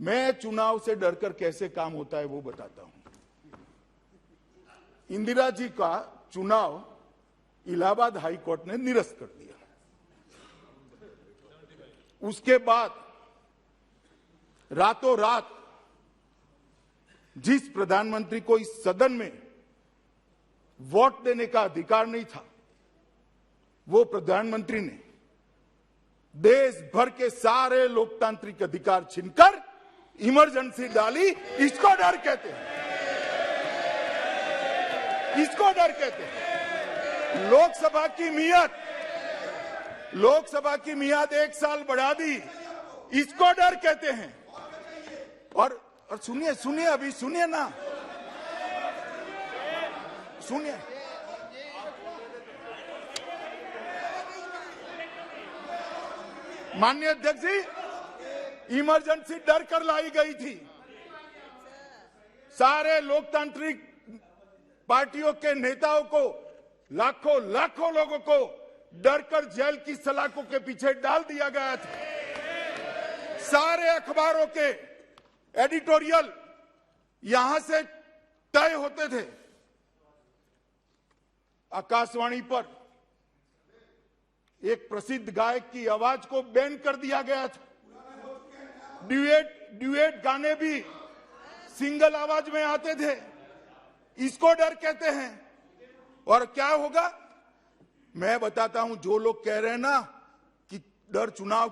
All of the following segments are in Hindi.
मैं चुनाव से डरकर कैसे काम होता है वो बताता हूं। इंदिरा जी का चुनाव इलाहाबाद हाई कोर्ट ने निरस्त कर दिया। उसके बाद रातों रात जिस प्रधानमंत्री को इस सदन में वोट देने का अधिकार नहीं था, वो प्रधानमंत्री ने देश भर के सारे लोकतांत्रिक अधिकार छीनकर इमरजेंसी डाली। इसको डर कहते हैं, इसको डर कहते हैं। लोकसभा की मियाद 1 साल बढ़ा दी, इसको डर कहते हैं। और सुनिए अभी सुनिए ना, सुनिए। माननीय अध्यक्ष जी, इमरजेंसी डर कर लाई गई थी। सारे लोकतांत्रिक पार्टियों के नेताओं को, लाखों लोगों को डरकर जेल की सलाखों के पीछे डाल दिया गया था। सारे अखबारों के एडिटोरियल यहां से तय होते थे। आकाशवाणी पर एक प्रसिद्ध गायक की आवाज को बैन कर दिया गया था। ड्यूएट गाने भी सिंगल आवाज में आते थे। इसको डर कहते हैं। और क्या होगा मैं बताता हूं। जो लोग कह रहे हैं ना कि डर चुनाव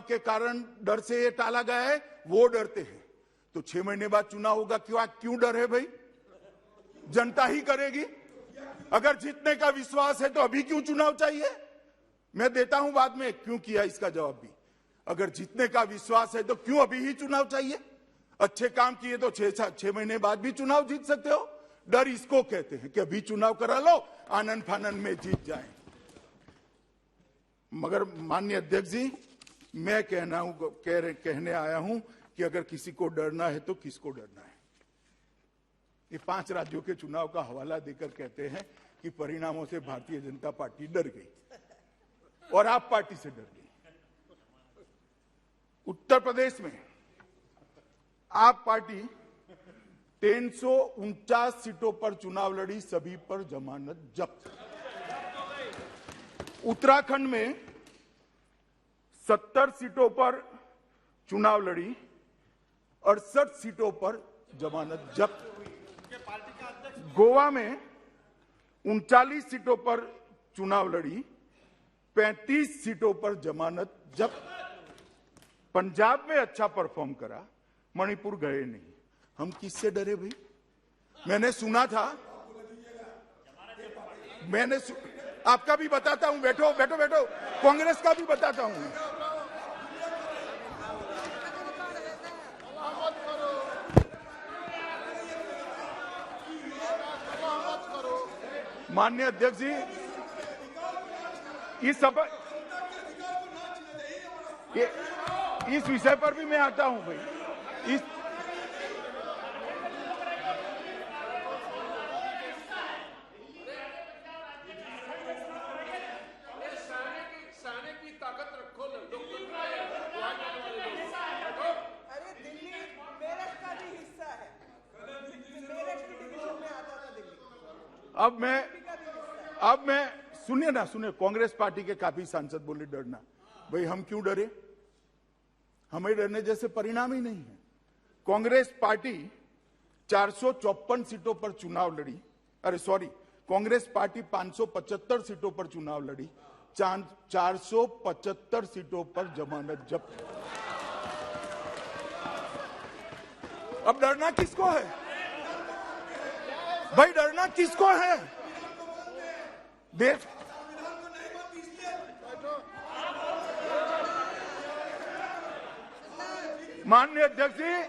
के कारण डर से ये टाला गया है, वो डरते हैं। तो 6 महीने बाद चुनाव होगा, क्यों डर है भाई? जनता ही करेगी। अगर जीतने का विश्वास है तो अभी क्यों चुनाव चाहिए? मैं देता हूं बाद में क्यों किया इसका जवाब भी। अगर जीतने का विश्वास है तो क्यों अभी ही चुनाव चाहिए? अच्छे काम किए तो 6 महीने बाद भी चुनाव जीत सकते हो। डर इसको कहते हैं कि अभी चुनाव करा लो, आनंद फानंद में जीत जाए। मगर माननीय अध्यक्ष जी, मैं कहने आया हूं कि अगर किसी को डरना है तो किसको डरना है? ये 5 राज्यों के चुनाव का हवाला देकर कहते हैं कि परिणामों से भारतीय जनता पार्टी डर गई और आप पार्टी से डर गई। उत्तर प्रदेश में आप पार्टी 349 सीटों पर चुनाव लड़ी, सभी पर जमानत जब्त। उत्तराखंड में 70 सीटों पर चुनाव लड़ी, 68 सीटों पर जमानत जब्त। गोवा में 39 सीटों पर चुनाव लड़ी, 35 सीटों पर जमानत जब्त। पंजाब में अच्छा परफॉर्म करा, मणिपुर गए नहीं। हम किससे डरे भाई? मैंने सुना था, आपका भी बताता हूं। बैठो कांग्रेस का भी बताता हूं। माननीय अध्यक्ष जी, इस विषय पर भी मैं आता हूं भाई। अब मैं सुनिए, कांग्रेस पार्टी के काफी सांसद बोले डरना। भाई हम क्यों डरे? हमें डरने जैसे परिणाम ही नहीं है। कांग्रेस पार्टी 454 सीटों पर चुनाव लड़ी। कांग्रेस पार्टी 575 सीटों पर चुनाव लड़ी, 475 सीटों पर जमानत जब्त। अब डरना किसको है भाई? डरना किसको है? देश माननीय अध्यक्ष जी,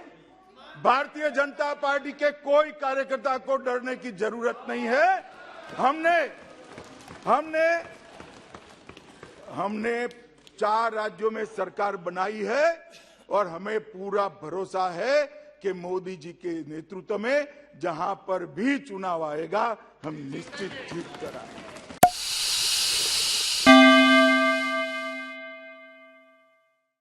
भारतीय जनता पार्टी के कोई कार्यकर्ता को डरने की जरूरत नहीं है। हमने 4 राज्यों में सरकार बनाई है और हमें पूरा भरोसा है कि मोदी जी के नेतृत्व में जहां पर भी चुनाव आएगा हम निश्चित जीत कर आएंगे।